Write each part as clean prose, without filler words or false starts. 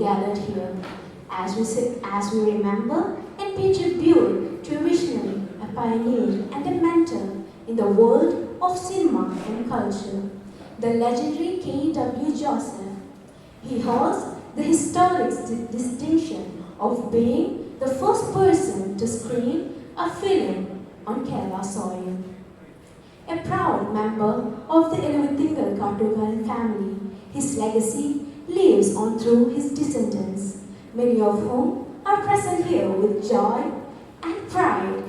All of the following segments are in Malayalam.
gathered here as we remember and pay tribute to a visionary, a pioneer, and a mentor in the world of cinema and culture, the legendary K.W. Joseph. He holds the historic distinction of being the first person to screen a film on Kerala soil. A proud member of the Eluvithingal Kattukaran family, his legacy lives on through his descendants, many of whom are present here with joy and pride.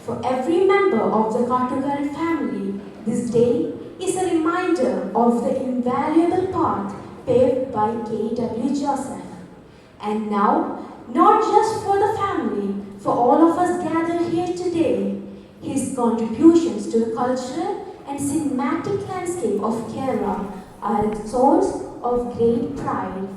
For every member of the Kattukaran family, this day is a reminder of the invaluable path paved by K.W. Joseph. And now, not just for the family, for all of us gathered here today, his contributions to the cultural and cinematic landscape of Kerala are a source of great pride.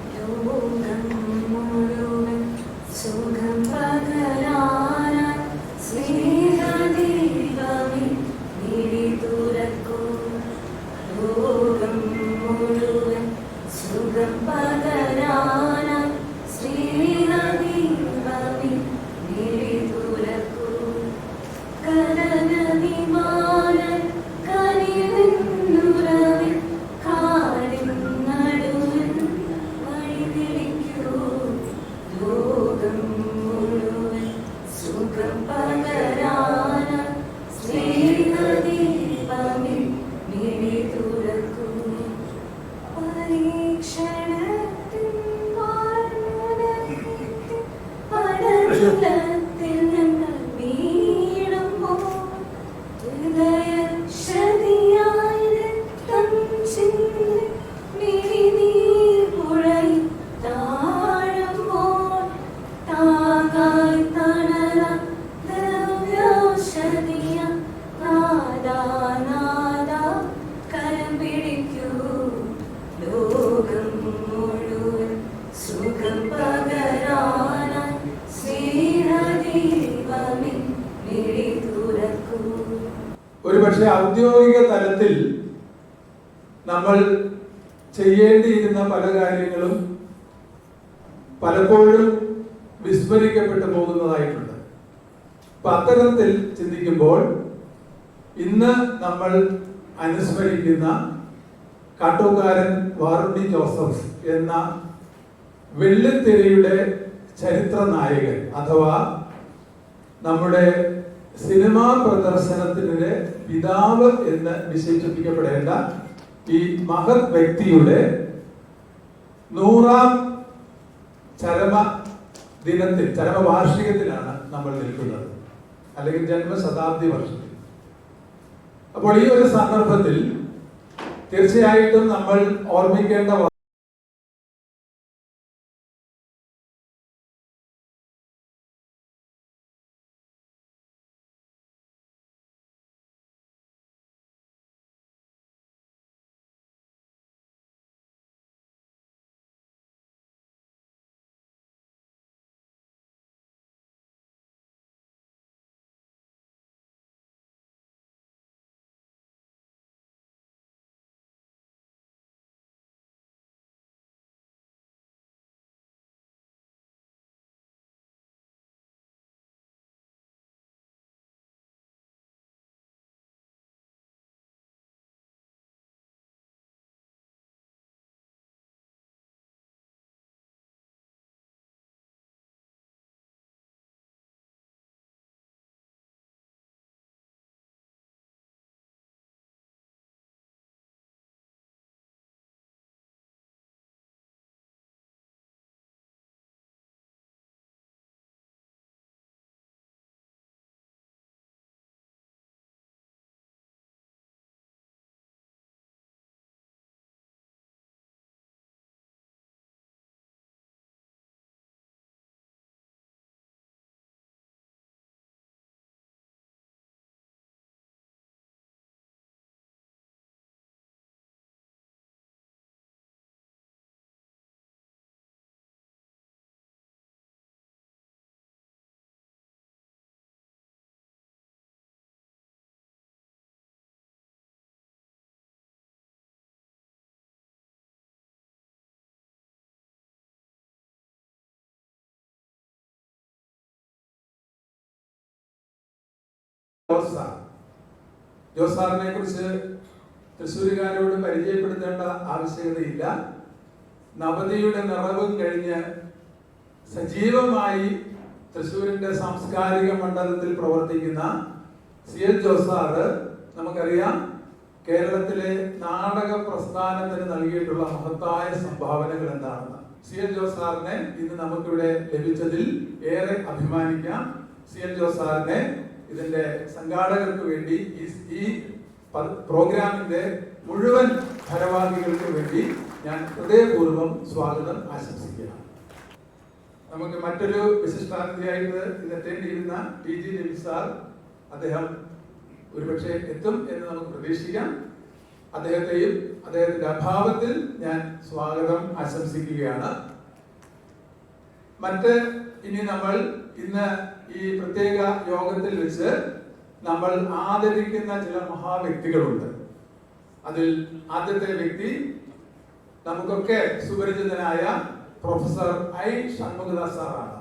ഒരുപക്ഷെ ഔദ്യോഗിക തലത്തിൽ നമ്മൾ ചെയ്യേണ്ടിയിരുന്ന പല കാര്യങ്ങളും പലപ്പോഴും വിസ്മരിക്കപ്പെട്ടു പോകുന്നതായിട്ടുണ്ട്. അപ്പൊ അത്തരത്തിൽ ചിന്തിക്കുമ്പോൾ ഇന്ന് നമ്മൾ അനുസ്മരിക്കുന്ന കാട്ടൂക്കാരൻ വാറുണ്ണി ജോസഫ് എന്ന വെള്ളിത്തിരയുടെ ചരിത്ര നായകൻ അഥവാ നമ്മുടെ സിനിമാ പ്രദർശനത്തിൻ്റെ പിതാവ് എന്ന് വിശേഷിപ്പിക്കപ്പെടേണ്ട ഈ മഹത് വ്യക്തിയുടെ 100ാം ചരമവാർഷികത്തിലാണ് നമ്മൾ നിൽക്കുന്നത്, അല്ലെങ്കിൽ ജന്മശതാബ്ദി വർഷത്തിൽ. അപ്പോൾ ഈ ഒരു സന്ദർഭത്തിൽ തീർച്ചയായിട്ടും നമ്മൾ ഓർമ്മിക്കേണ്ട ജോസ് സാറിനെ കുറിച്ച് തൃശ്ശൂരുകാരോട് പരിചയപ്പെടുത്തേണ്ട ആവശ്യകതയില്ല. നവതിയുടെ നിറവും കഴിഞ്ഞ് സജീവമായി തൃശ്ശൂരിന്റെ സാംസ്കാരിക മണ്ഡലത്തിൽ പ്രവർത്തിക്കുന്ന CL ജോസ് സാറ് നമുക്കറിയാം കേരളത്തിലെ നാടക പ്രസ്ഥാനത്തിന് നൽകിയിട്ടുള്ള മഹത്തായ സംഭാവനകൾ എന്താണെന്ന്. CL ജോസ് സാറിനെ ഇന്ന് നമുക്കിവിടെ ലഭിച്ചതിൽ ഏറെ അഭിമാനിക്കാം. CL ജോസ് സാറിനെ ഇതിന്റെ സംഘാടകർക്ക് വേണ്ടി ഈ പ്രോഗ്രാമിന്റെ മുഴുവൻ ഭാരവാഹികൾക്ക് വേണ്ടി ഞാൻ ഹൃദയപൂർവ്വം സ്വാഗതം ആശംസിക്കുകയാണ്. നമുക്ക് മറ്റൊരു വിശിഷ്ടാതിഥിയായിട്ട് ഇന്നെത്തേണ്ടിയിരുന്ന TG രവി സാർ, അദ്ദേഹം ഒരുപക്ഷെ എത്തും എന്ന് നമുക്ക് പ്രതീക്ഷിക്കാം. അദ്ദേഹത്തെയും അദ്ദേഹത്തിന്റെ അഭാവത്തിൽ ഞാൻ സ്വാഗതം ആശംസിക്കുകയാണ്. ഇനി നമ്മൾ ഇന്ന് ഈ പ്രത്യേക യോഗത്തിൽ വെച്ച് നമ്മൾ ആദരിക്കുന്ന ചില മഹാവ്യക്തികളുണ്ട്. അതിൽ ആദ്യത്തെ വ്യക്തി നമുക്കൊക്കെ സുപരിചിതനായ പ്രൊഫസർ I. ഷൺമുഖദാസ് സാറാണ്.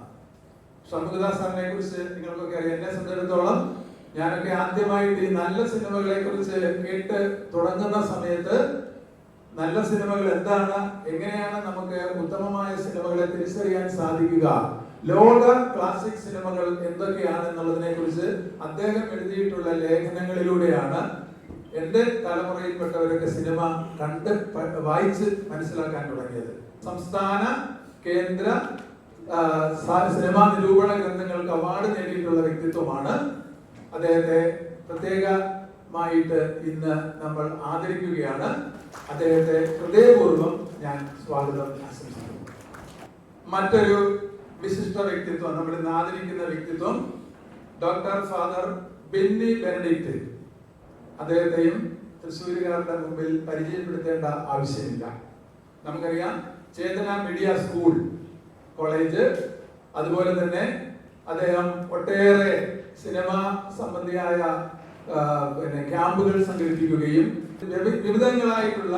ഷൺമുഖദാസ് സാറിനെ കുറിച്ച് നിങ്ങൾക്കൊക്കെ അറിയാം. എന്നെ സംബന്ധിച്ചിടത്തോളം ഞാനൊക്കെ ആദ്യമായിട്ട് ഈ നല്ല സിനിമകളെ കുറിച്ച് കേട്ട് തുടങ്ങുന്ന സമയത്ത് നല്ല സിനിമകൾ എന്താണ്, എങ്ങനെയാണ് നമുക്ക് ഉത്തമമായ സിനിമകളെ തിരിച്ചറിയാൻ സാധിക്കുക, ലോക ക്ലാസിക് സിനിമകൾ എന്തൊക്കെയാണ് എന്നുള്ളതിനെ കുറിച്ച് അദ്ദേഹം എഴുതിയിട്ടുള്ള ലേഖനങ്ങളിലൂടെയാണ് എന്റെ തലമുറയിൽപ്പെട്ടവരൊക്കെ സിനിമ കണ്ട് വായിച്ച് മനസ്സിലാക്കാൻ തുടങ്ങിയത്. സംസ്ഥാന കേന്ദ്ര സിനിമാ നിരൂപണ ഗ്രന്ഥങ്ങൾക്ക് അവാർഡ് നേടിയിട്ടുള്ള വ്യക്തിത്വമാണ്. അദ്ദേഹത്തെ പ്രത്യേകമായിട്ട് ഇന്ന് നമ്മൾ ആദരിക്കുകയാണ്. അദ്ദേഹത്തെ ഹൃദയപൂർവ്വം ഞാൻ സ്വാഗതം ആശംസിക്കുന്നു. മറ്റൊരു വിശിഷ്ട വ്യക്തിത്വം, നമ്മൾ ഇന്ന് ആദരിക്കുന്ന വ്യക്തിത്വം ഡോക്ടർ ഫാദർ ബെന്നി ബെനഡിക്റ്റ്. അദ്ദേഹത്തെയും തൃശ്ശൂരുകാരുടെ മുമ്പിൽ പരിചയപ്പെടുത്തേണ്ട ആവശ്യമില്ല. നമുക്കറിയാം ചേതന മീഡിയ സ്കൂൾ, കോളേജ്, അതുപോലെ തന്നെ അദ്ദേഹം ഒട്ടേറെ സിനിമ സംബന്ധിയായ ക്യാമ്പുകൾ സംഘടിപ്പിക്കുകയും വിവിധങ്ങളായിട്ടുള്ള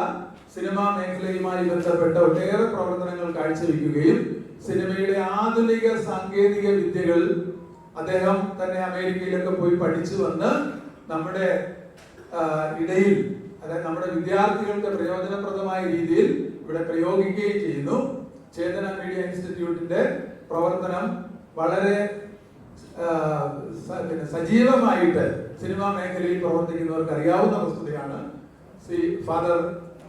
സിനിമാ മേഖലയുമായി ബന്ധപ്പെട്ട ഒട്ടേറെ പ്രവർത്തനങ്ങൾ കാഴ്ചവെക്കുകയും സിനിമയുടെ ആധുനിക സാങ്കേതിക വിദ്യകൾ അദ്ദേഹം തന്നെ അമേരിക്കയിലൊക്കെ പോയി പഠിച്ചു വന്ന് നമ്മുടെ ഇടയിൽ, അതായത് നമ്മുടെ വിദ്യാർത്ഥികൾക്ക് പ്രയോജനപ്രദമായ രീതിയിൽ ഇവിടെ പ്രയോഗിക്കുകയും ചെയ്യുന്നു. ചേതന മീഡിയ ഇൻസ്റ്റിറ്റ്യൂട്ടിന്റെ പ്രവർത്തനം വളരെ സജീവമായിട്ട് സിനിമാ മേഖലയിൽ പ്രവർത്തിക്കുന്നവർക്ക് അറിയാവുന്ന വസ്തുതയാണ്. ഫാദർ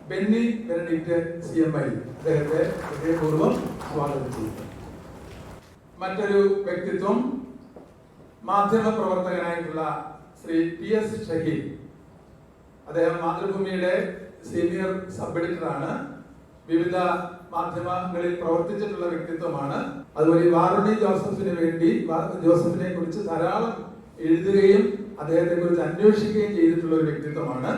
ബെന്നി ബെനഡിക്റ്റ് CMI, അദ്ദേഹത്തെ ഹൃദയപൂർവ്വം സ്വാഗതം ചെയ്യുന്നു. മറ്റൊരു വ്യക്തിത്വം മാധ്യമ പ്രവർത്തകനായിട്ടുള്ള ശ്രീ PS ഷഹീൻ. അദ്ദേഹം മാതൃഭൂമിയുടെ സീനിയർ സബ് എഡിറ്ററാണ്. വിവിധ മാധ്യമങ്ങളിൽ പ്രവർത്തിച്ചിട്ടുള്ള വ്യക്തിത്വമാണ്. അതുപോലെ വാറുണ്ണി ജോസഫിനെ കുറിച്ച് ധാരാളം എഴുതുകയും അദ്ദേഹത്തെ കുറിച്ച് അന്വേഷിക്കുകയും ചെയ്തിട്ടുള്ള ഒരു വ്യക്തിത്വമാണ്.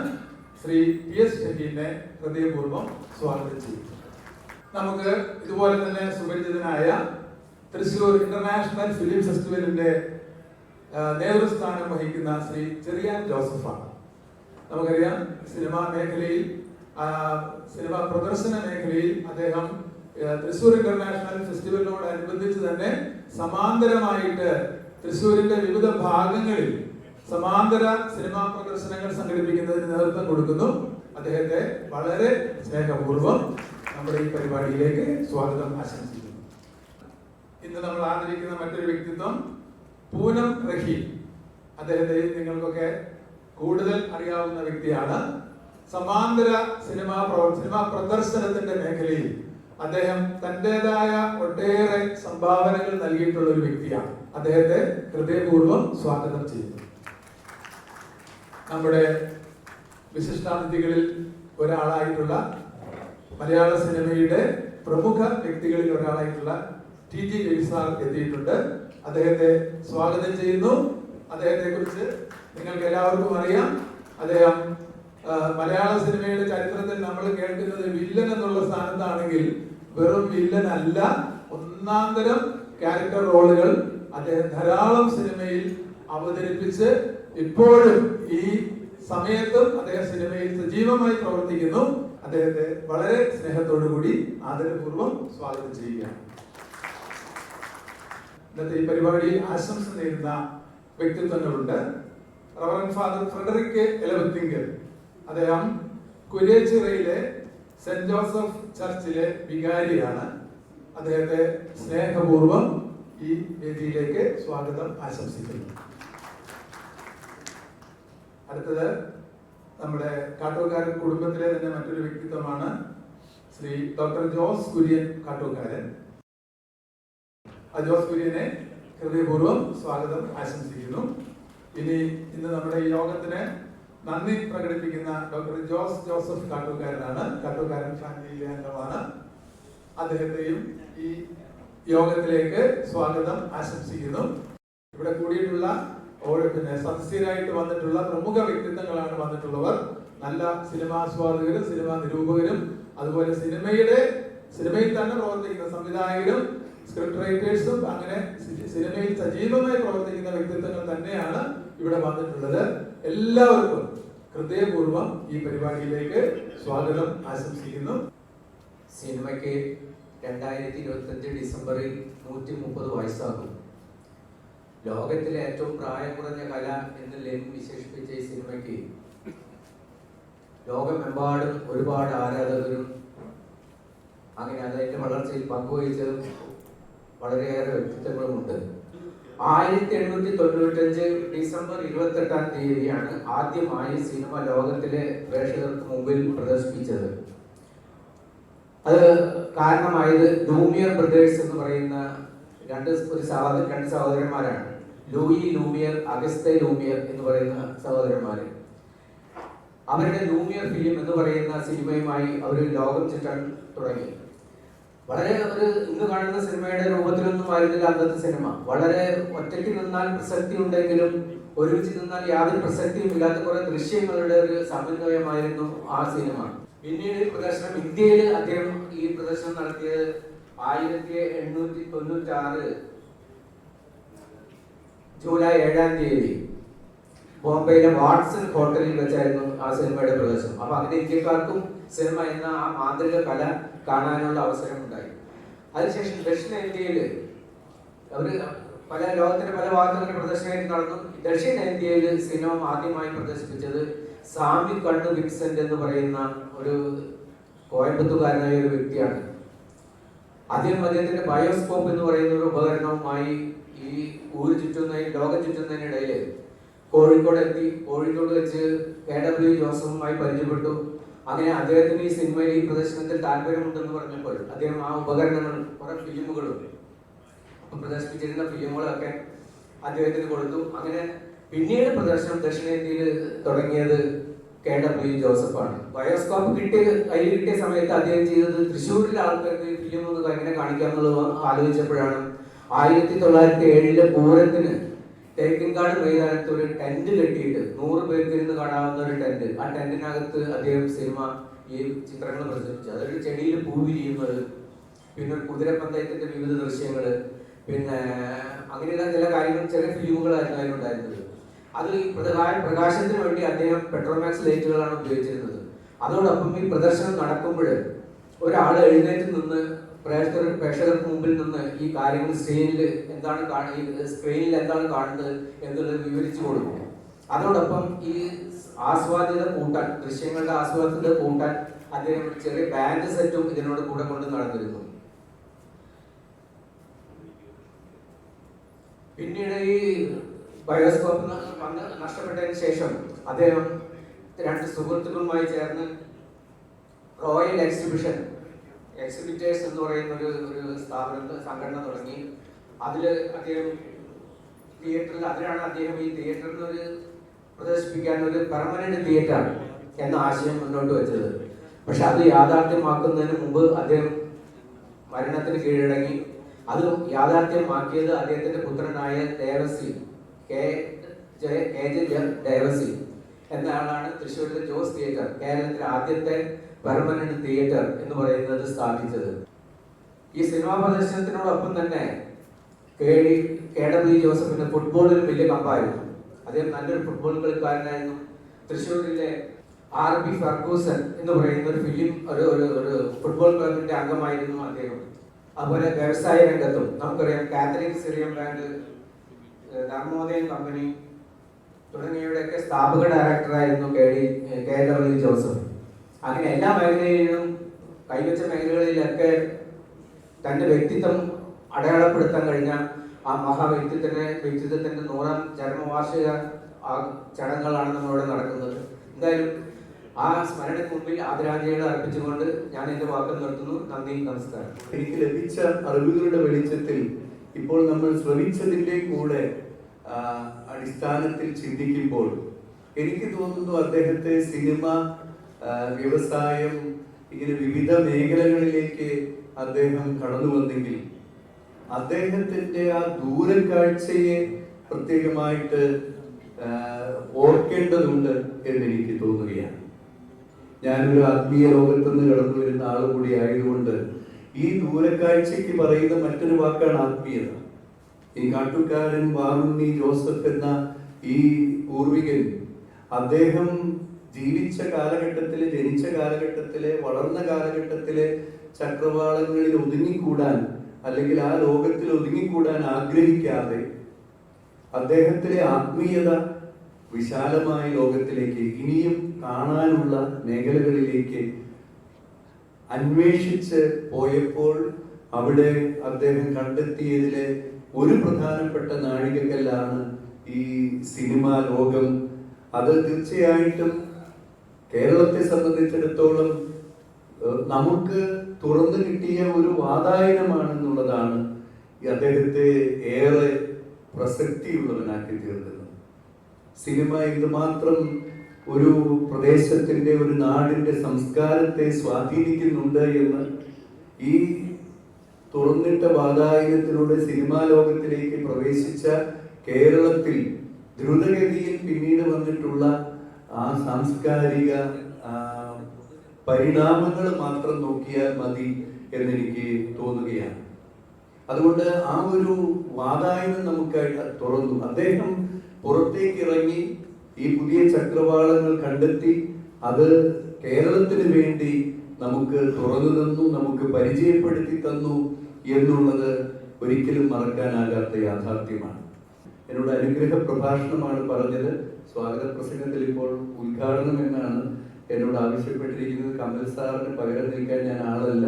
ശ്രീ PS ഷഹീനെ ഹൃദയപൂർവ്വം സ്വാഗതം ചെയ്യും. നമുക്ക് ഇതുപോലെ തന്നെ സുപരിചിതനായ തൃശ്ശൂർ ഇന്റർനാഷണൽ ഫിലിം ഫെസ്റ്റിവലിന്റെ നേതൃസ്ഥാനം വഹിക്കുന്ന ശ്രീ ചെറിയാൻ ജോസഫാണ്. നമുക്കറിയാം സിനിമാ മേഖലയിൽ, സിനിമാ പ്രദർശന മേഖലയിൽ അദ്ദേഹം തൃശ്ശൂർ ഇന്റർനാഷണൽ ഫെസ്റ്റിവലിനോടനുബന്ധിച്ച് തന്നെ സമാന്തരമായിട്ട് തൃശ്ശൂരിന്റെ വിവിധ ഭാഗങ്ങളിൽ സമാന്തര സിനിമാ പ്രദർശനങ്ങൾ സംഘടിപ്പിക്കുന്നതിന് നേതൃത്വം കൊടുക്കുന്നു. അദ്ദേഹത്തെ വളരെ സ്നേഹപൂർവ്വം നമ്മുടെ ഈ പരിപാടിയിലേക്ക് സ്വാഗതം ആശംസിക്കുന്നു. ഇന്ന് നമ്മൾ ആദരിക്കുന്ന മറ്റൊരു വ്യക്തിത്വം പൂനം റഹീം. അദ്ദേഹത്തെ നിങ്ങൾക്കൊക്കെ കൂടുതൽ അറിയാവുന്ന വ്യക്തിയാണ്. സമാന്തര സിനിമാ പ്രദർശനത്തിന്റെ മേഖലയിൽ അദ്ദേഹം തന്റേതായ ഒട്ടേറെ സംഭാവനകൾ നൽകിയിട്ടുള്ള ഒരു വ്യക്തിയാണ്. അദ്ദേഹത്തെ ഹൃദയപൂർവ്വം സ്വാഗതം ചെയ്യുന്നു. നമ്മുടെ വിശിഷ്ടാതിഥികളിൽ ഒരാളായിട്ടുള്ള മലയാള സിനിമയുടെ പ്രമുഖ വ്യക്തികളിൽ ഒരാളായിട്ടുള്ള TG രവി സാർ എത്തിയിട്ടുണ്ട്. അദ്ദേഹത്തെ സ്വാഗതം ചെയ്യുന്നു. അദ്ദേഹത്തെ കുറിച്ച് നിങ്ങൾക്ക് എല്ലാവർക്കും അറിയാം. അദ്ദേഹം മലയാള സിനിമയുടെ ചരിത്രത്തിൽ നമ്മൾ കേൾക്കുന്നത് വില്ലൻ എന്നുള്ള സ്ഥാനത്താണെങ്കിൽ വെറും വില്ലൻ അല്ല, ഒന്നാം തരം ക്യാരക്ടർ റോളുകൾ അദ്ദേഹം ധാരാളം സിനിമയിൽ അവതരിപ്പിച്ച് ഇപ്പോഴും ഈ സമയത്തും അദ്ദേഹം സിനിമയിൽ സജീവമായി പ്രവർത്തിക്കുന്നു. അദ്ദേഹത്തെ വളരെ സ്നേഹത്തോടു കൂടി ആദരപൂർവ്വം സ്വാഗതം ചെയ്യുകയാണ്. ഇന്നത്തെ ഈ പരിപാടിയിൽ ആശംസ നേരുന്ന വ്യക്തിത്വങ്ങളുണ്ട്. Reverend father Frederick Elavathingal. അദ്ദേഹം കുരിയച്ചിറയിലെ സെന്റ് ജോസഫ് ചർച്ചിലെ വികാരിയാണ്. അദ്ദേഹത്തെ സ്നേഹപൂർവ്വം ഈ വേദിയിലേക്ക് സ്വാഗതം ആശംസിക്കുന്നു. അടുത്തത് നമ്മുടെ കാട്ടൂക്കാരൻ കുടുംബത്തിലെ തന്നെ മറ്റൊരു വ്യക്തിത്വമാണ് ശ്രീ ഡോക്ടർ ജോസ് കുര്യൻ കാട്ടൂക്കാരൻ. ജോസ് കുര്യനെ ഹൃദയപൂർവ്വം സ്വാഗതം ആശംസിക്കുന്നു. ഇന്ന് നമ്മുടെ ഈ യോഗത്തിന് നന്ദി പ്രകടിപ്പിക്കുന്ന ഡോക്ടർ ജോസ് ജോസഫ് കാട്ടൂക്കാരനാണ്. കാട്ടൂക്കാരൻ ഫാമിലിയിലെ അംഗമാണ്. അദ്ദേഹത്തെയും ഈ യോഗത്തിലേക്ക് സ്വാഗതം ആശംസിക്കുന്നു. ഇവിടെ കൂടിയിട്ടുള്ള സദസ്യരായിട്ട് വന്നിട്ടുള്ള പ്രമുഖ വ്യക്തിത്വങ്ങളാണ് വന്നിട്ടുള്ളവർ. നല്ല സിനിമാസ്വാദകരും സിനിമാ നിരൂപകരും അതുപോലെ സിനിമയിൽ തന്നെ പ്രവർത്തിക്കുന്ന സംവിധായകരും സ്ക്രിപ്റ്റ് റൈറ്റേഴ്സും അങ്ങനെ സിനിമയിൽ സജീവമായി പ്രവർത്തിക്കുന്ന വ്യക്തിത്വങ്ങൾ തന്നെയാണ് ഇവിടെ വന്നിട്ടുള്ളത്. എല്ലാവർക്കും ഹൃദയപൂർവ്വം ഈ പരിപാടിയിലേക്ക് സ്വാഗതം ആശംസിക്കുന്നു. സിനിമയ്ക്ക് 2025 ഡിസംബറിൽ 130 വയസ്സാകും. ലോകത്തിലെ ഏറ്റവും പ്രായം കുറഞ്ഞ കല എന്ന് ലെനിൻ വിശേഷിപ്പിച്ച ഈ സിനിമയ്ക്ക് ലോകമെമ്പാടും ഒരുപാട് ആരാധകരും അങ്ങനെ അതിന്റെ വളർച്ചയിൽ പങ്കുവഹിച്ചതും വളരെയേറെ വ്യക്തിത്വങ്ങളുമുണ്ട്. 1895 ഡിസംബർ 28-ാം തീയതിയാണ് ആദ്യമായി സിനിമ ലോകത്തിലെ പ്രേക്ഷകർക്ക് മുമ്പിൽ പ്രദർശിപ്പിച്ചത്. അത് കാരണമായത് ലൂമിയർ ബ്രദേഴ്സ് എന്ന് പറയുന്ന രണ്ട് സഹോദരന്മാരാണ്. ലൂയി ലൂമിയർ, അഗസ്തെ ലൂമിയർ എന്ന് പറയുന്ന സഹോദരന്മാര്. അവരുടെ ലൂമിയർ ഫിലിം എന്ന് പറയുന്ന സിനിമയുമായി അവർ ലോകം ചുറ്റാൻ തുടങ്ങി. വളരെ ഇന്ന് കാണുന്ന സിനിമയുടെ രൂപത്തിലൊന്നും ആയിരുന്നില്ല അന്നത്തെ സിനിമ. വളരെ ഒറ്റയ്ക്ക് നിന്നാൽ പ്രസക്തി ഉണ്ടെങ്കിലും ഒരുമിച്ച് നിന്നാൽ യാതൊരു പ്രസക്തിയും ഇല്ലാത്ത കുറെ ദൃശ്യങ്ങളുടെ ഒരു സമന്വയമായിരുന്നു ആ സിനിമ. പിന്നീട് പ്രദർശനം ഇന്ത്യയിൽ അദ്ദേഹം ഈ പ്രദർശനം നടത്തിയത് 1896 ജൂലൈ 7-ാം തീയതി ബോംബെയിലെ വാട്സൺ ഹോട്ടലിൽ വെച്ചായിരുന്നു ആ സിനിമയുടെ പ്രദർശനം. അപ്പൊ അങ്ങനെ ഇന്ത്യക്കാർക്കും സിനിമ എന്ന ആ മാന്ത്രിക കല കാണാനുള്ള അവസരം ഉണ്ടായി. അതിനുശേഷം ദക്ഷിണേന്ത്യയിൽ ലോകത്തിന്റെ പല ഭാഗങ്ങളിൽ പ്രദർശനമായിട്ട് നടന്നു. ദക്ഷിണേന്ത്യയിൽ സിനിമ ആദ്യമായി പ്രദർശിപ്പിച്ചത് സാമി കണ്ണു വിൻസെന്റ് എന്ന് പറയുന്ന ഒരു കോയമ്പത്തൂർകാരനായ ഒരു വ്യക്തിയാണ്. അദ്ദേഹത്തിന്റെ ബയോസ്കോപ്പ് എന്ന് പറയുന്ന ഒരു ഉപകരണവുമായി ഈ ലോകം ചുറ്റുന്നതിനിടയിൽ കോഴിക്കോട് എത്തി. കോഴിക്കോട് വെച്ച് KW ജോസഫുമായി പരിചയപ്പെട്ടു. അങ്ങനെ അദ്ദേഹത്തിന് ഈ സിനിമയിൽ ഈ പ്രദർശനത്തിൽ താല്പര്യമുണ്ടെന്ന് പറഞ്ഞപ്പോൾ അദ്ദേഹം ആ ഉപകരണങ്ങളും കുറെ ഫിലിമുകളും പ്രദർശിപ്പിച്ചിരുന്ന ഫിലിമുകളൊക്കെ അദ്ദേഹത്തിന് കൊടുത്തു. അങ്ങനെ പിന്നീട് പ്രദർശനം ദക്ഷിണേന്ത്യയിൽ തുടങ്ങിയത് KW ജോസഫാണ്. ബയോസ്കോപ്പ് കയ്യിൽ കിട്ടിയ സമയത്ത് അദ്ദേഹം ചെയ്തത് തൃശ്ശൂരിലെ ആൾക്കാർക്ക് ഫിലിം ഒന്ന് എങ്ങനെ കാണിക്കാമെന്നുള്ളത് ആലോചിച്ചപ്പോഴാണ് 1907 പൂരത്തിന് തേക്കിൻകാട് മൈതാനത്ത് ഒരു ടെന്റ് കെട്ടിയിട്ട് 100 പേർക്ക് ഇരുന്ന് കാണാവുന്ന ഒരു ടെന്റ്. ആ ടെന്റിനകത്ത് അദ്ദേഹം സിനിമ ഈ ചിത്രങ്ങൾ പ്രദർശിപ്പിച്ചു. അതൊരു ചെടിയിൽ പൂ വിരിയുന്നത്, പിന്നെ ഒരു കുതിരപ്പന്തയത്തിന്റെ വിവിധ ദൃശ്യങ്ങള്, പിന്നെ അങ്ങനെയുള്ള ചില കാര്യങ്ങൾ, ചെറിയ ഫിലിമുകളായിരുന്നു അതിലുണ്ടായിരുന്നത്. അത് ഈ പ്രകാശത്തിന് വേണ്ടി അദ്ദേഹം പെട്രോമാക്സ് ലൈറ്റുകളാണ് ഉപയോഗിച്ചിരുന്നത്. അതോടൊപ്പം ഈ പ്രദർശനം നടക്കുമ്പോൾ ഒരാൾ എഴുന്നേറ്റ് നിന്ന് പ്രേക്ഷകർക്ക് മുമ്പിൽ നിന്ന് ഈ കാര്യങ്ങൾ സ്ക്രീനിൽ എന്താണ് കാണുന്നത് എന്നുള്ളത് വിവരിച്ചു കൊടുക്കും. അതോടൊപ്പം ഈ ആസ്വാദ്യത കൂട്ടാൻ, ദൃശ്യങ്ങളുടെ ആസ്വാദ്യത കൂട്ടാൻ അദ്ദേഹം ചെറിയ ബാൻഡ് സെറ്റും ഇതിനോട് കൂടെ കൊണ്ട് നടന്നിരുന്നു. പിന്നീട് ഈ ബയോസ്കോപ്പ് നഷ്ടപ്പെട്ടതിന് ശേഷം അദ്ദേഹം 2 സുഹൃത്തുക്കളുമായി ചേർന്ന് റോയൽ എക്സിബിറ്റേഴ്സ് എന്ന് പറയുന്ന ഒരു സംഘടന തുടങ്ങി. അതിലാണ് അദ്ദേഹം ഈ തിയേറ്ററിൽ ഒരു പ്രദർശിപ്പിക്കാൻ ഒരു പെർമനന്റ് തിയേറ്റർ എന്ന ആശയം മുന്നോട്ട് വെച്ചത്. പക്ഷെ അത് യാഥാർത്ഥ്യമാക്കുന്നതിന് മുമ്പ് അദ്ദേഹം മരണത്തിന് കീഴടങ്ങി. അത് യാഥാർത്ഥ്യമാക്കിയത് അദ്ദേഹത്തിന്റെ പുത്രനായ ദേവസി KJ ദേവസി എന്ന ആളാണ്. തൃശ്ശൂരിലെ ജോസ് തിയേറ്റർ, കേരളത്തിലെ ആദ്യത്തെ പെർമനന്റ് തിയേറ്റർ എന്ന് പറയുന്നത് സ്ഥാപിച്ചത്. ഈ സിനിമാ പ്രദർശനത്തിനോടൊപ്പം തന്നെ KW ജോസഫിന് ഫുട്ബോളിൽ വലിയ കമ്പായിരുന്നു. അദ്ദേഹം നല്ലൊരു ഫുട്ബോൾ കളിക്കാരനായിരുന്നു. തൃശ്ശൂരിലെ RB ഫർഗൂസൺ എന്ന് പറയുന്ന ഒരു ഫുട്ബോൾ ക്ലബിന്റെ അംഗമായിരുന്നു അദ്ദേഹം. അതുപോലെ വ്യവസായ രംഗത്തും നമുക്കറിയാം കാത്തലിക് സിറിയൻ ബാങ്ക്, നർമ്മോദയൻ കമ്പനി തുടങ്ങിയവയുടെയൊക്കെ സ്ഥാപക ഡയറക്ടറായിരുന്നു കെ ജോസഫ്. അങ്ങനെ എല്ലാ മേഖലയിലും കൈവച്ച മേഖലകളിലൊക്കെ തൻ്റെ വ്യക്തിത്വം അടയാളപ്പെടുത്താൻ കഴിഞ്ഞ ആ വ്യക്തിത്വത്തിന്റെ 100ാം ചരമവാർഷിക ചടങ്ങുകളാണ് നമ്മളിവിടെ നടക്കുന്നത്. എന്തായാലും ആ സ്മരണയ്ക്ക് മുമ്പിൽ ആദരാഞ്ജലികൾ അർപ്പിച്ചുകൊണ്ട് ഞാൻ എൻ്റെ വാക്കുകൾ നിർത്തുന്നു. നന്ദി, നമസ്കാരം. എനിക്ക് ലഭിച്ച അറിവുകളുടെ വെളിച്ചത്തിൽ ഇപ്പോൾ നമ്മൾ ശ്രമിച്ചതിൻ്റെ കൂടെ അടിസ്ഥാനത്തിൽ ചിന്തിക്കുമ്പോൾ എനിക്ക് തോന്നുന്നു അദ്ദേഹത്തെ സിനിമ, വ്യവസായം, ഇങ്ങനെ വിവിധ മേഖലകളിലേക്ക് അദ്ദേഹം കടന്നു വന്നെങ്കിൽ അദ്ദേഹത്തിന്റെ ആ ദൂരക്കാഴ്ചയെ പ്രത്യേകമായിട്ട് ഓർക്കേണ്ടതുണ്ട് എന്നെനിക്ക് തോന്നുകയാണ്. ഞാനൊരു ആത്മീയ ലോകത്ത് നിന്ന് കടന്നു വരുന്ന ആൾ കൂടി ആയതുകൊണ്ട് ഈ ദൂരക്കാഴ്ചയ്ക്ക് പറയുന്ന മറ്റൊരു വാക്കാണ് ആത്മീയത. ഈ കാട്ടുകാരൻ വാറുണ്ണി ജോസഫ് എന്ന ഈ പൂർവികൻ, അദ്ദേഹം ജീവിച്ച കാലഘട്ടത്തിലെ, ജനിച്ച കാലഘട്ടത്തിലെ, വളർന്ന കാലഘട്ടത്തിലെ ചക്രവാളങ്ങളിൽ ഒതുങ്ങിക്കൂടാൻ, അല്ലെങ്കിൽ ആ ലോകത്തിൽ ഒതുങ്ങിക്കൂടാൻ ആഗ്രഹിക്കാതെ അദ്ദേഹത്തിലെ ആത്മീയത വിശാലമായ ലോകത്തിലേക്ക്, ഇനിയും കാണാനുള്ള മേഖലകളിലേക്ക് അന്വേഷിച്ച് പോയപ്പോൾ അവിടെ അദ്ദേഹം കണ്ടെത്തിയതിലെ ഒരു പ്രധാനപ്പെട്ട നാഴികക്കല്ലാണ് ഈ സിനിമാ ലോകം. അത് തീർച്ചയായിട്ടും കേരളത്തെ സംബന്ധിച്ചിടത്തോളം നമുക്ക് തുറന്നു കിട്ടിയ ഒരു വാതായനമാണെന്നുള്ളതാണ് അദ്ദേഹത്തെ ഏറെ പ്രസക്തിയുള്ളവനാക്കി തീർക്കുന്നത്. സിനിമ എന്തുമാത്രം ഒരു പ്രദേശത്തിന്റെ, ഒരു നാടിന്റെ സംസ്കാരത്തെ സ്വാധീനിക്കുന്നുണ്ട് എന്ന് ഈ തുറന്നിട്ട വാതായനത്തിലൂടെ സിനിമാ ലോകത്തിലേക്ക് പ്രവേശിച്ച കേരളത്തിൽ ദ്രുതഗതിയിൽ പിന്നീട് വന്നിട്ടുള്ള ആ സാംസ്കാരിക പരിണാമങ്ങൾ മാത്രം നോക്കിയാൽ മതി എന്നെനിക്ക് തോന്നുകയാണ്. അതുകൊണ്ട് ആ ഒരു വാതായനം നമുക്കായി തുറന്നു. അദ്ദേഹം പുറത്തേക്ക് ഇറങ്ങി ഈ പുതിയ ചക്രവാളങ്ങൾ കണ്ടെത്തി അത് കേരളത്തിന് വേണ്ടി നമുക്ക് തുറന്നു തന്നു, നമുക്ക് പരിചയപ്പെടുത്തി തന്നു എന്നുള്ളത് ഒരിക്കലും മറക്കാനാകാത്ത യാഥാർത്ഥ്യമാണ്. എന്നോട് അനുഗ്രഹ പ്രഭാഷണമാണ് പറഞ്ഞത്. സ്വാഗത പ്രസംഗത്തിൽ ഇപ്പോൾ ഉദ്ഘാടനം എന്നാണ് എന്നോട് ആവശ്യപ്പെട്ടിരിക്കുന്നത്. കമൽ സാറിന് പകരം നിൽക്കാൻ ഞാൻ ആളല്ല,